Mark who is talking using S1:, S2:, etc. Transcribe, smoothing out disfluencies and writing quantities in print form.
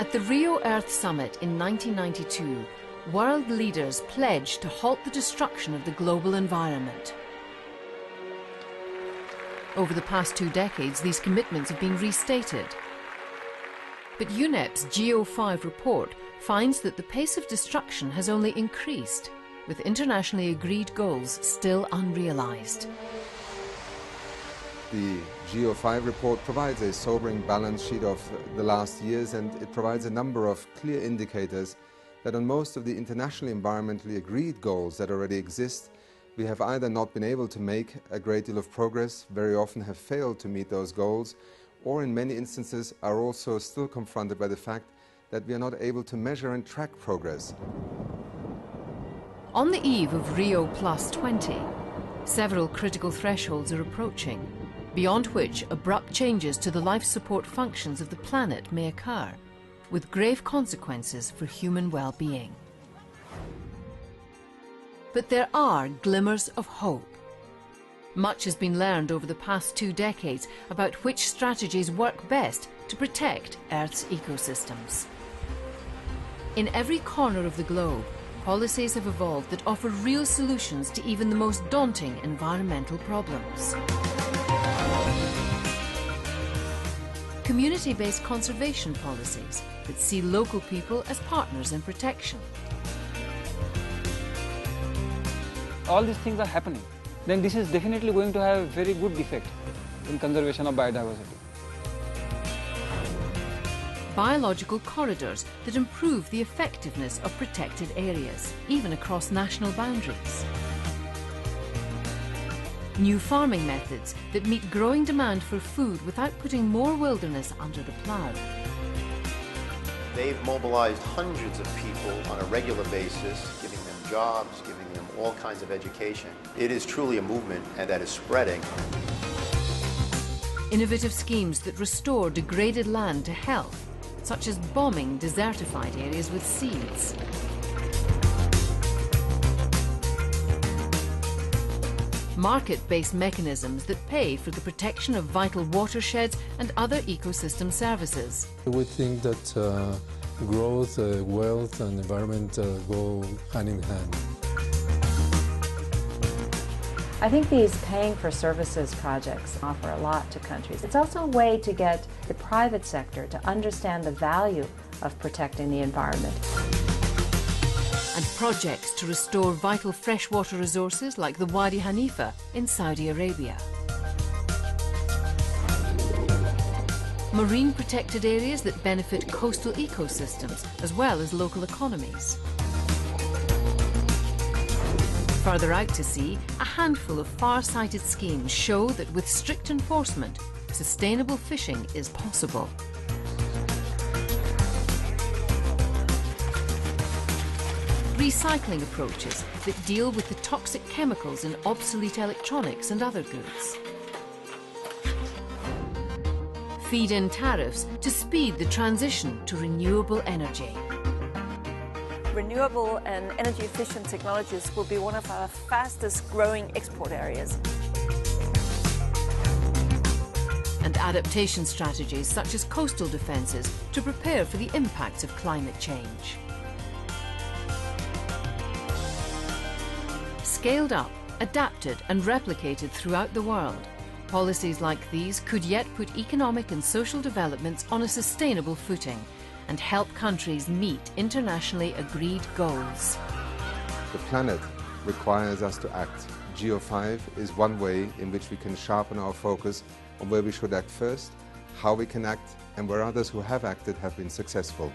S1: At the Rio Earth Summit in 1992, world leaders pledged to halt the destruction of the global environment. Over the past 2 decades, these commitments have been restated. But UNEP's GEO-5 report finds that the pace of destruction has only increased, with internationally agreed goals still unrealized.
S2: The GEO-5 report provides a sobering balance sheet of the last years, and it provides a number of clear indicators that on most of the internationally environmentally agreed goals that already exist, we have either not been able to make a great deal of progress, very often have failed to meet those goals, or in many instances are also still confronted by the fact that we are not able to measure and track progress.
S1: On the eve of Rio +20, several critical thresholds are approaching, beyond which abrupt changes to the life support functions of the planet may occur, with grave consequences for human well-being. But there are glimmers of hope. Much has been learned over the past 2 decades about which strategies work best to protect Earth's ecosystems. In every corner of the globe, policies have evolved that offer real solutions to even the most daunting environmental problems. Community-based conservation policies that see local people as partners in protection.
S3: All these things are happening, then this is definitely going to have a very good effect in conservation of biodiversity.
S1: Biological corridors that improve the effectiveness of protected areas, even across national boundaries. New farming methods that meet growing demand for food without putting more wilderness under the plough.
S4: They've mobilized hundreds of people on a regular basis, giving them jobs, giving them all kinds of education. It is truly a movement, and that is spreading.
S1: Innovative schemes that restore degraded land to health, such as bombing desertified areas with seeds. Market-based mechanisms that pay for the protection of vital watersheds and other ecosystem services.
S5: We think that growth, wealth and environment go hand in hand.
S6: I think these paying for services projects offer a lot to countries. It's also a way to get the private sector to understand the value of protecting the environment.
S1: And projects to restore vital freshwater resources like the Wadi Hanifa in Saudi Arabia. Marine protected areas that benefit coastal ecosystems as well as local economies. Further out to sea, a handful of far-sighted schemes show that with strict enforcement, sustainable fishing is possible. Recycling approaches that deal with the toxic chemicals in obsolete electronics and other goods. Feed-in tariffs to speed the transition to renewable energy.
S7: Renewable and energy-efficient technologies will be one of our fastest-growing export areas.
S1: And adaptation strategies such as coastal defences to prepare for the impacts of climate change. Scaled up, adapted and replicated throughout the world, policies like these could yet put economic and social developments on a sustainable footing and help countries meet internationally agreed goals.
S2: The planet requires us to act. GEO-5 is one way in which we can sharpen our focus on where we should act first, how we can act, and where others who have acted have been successful.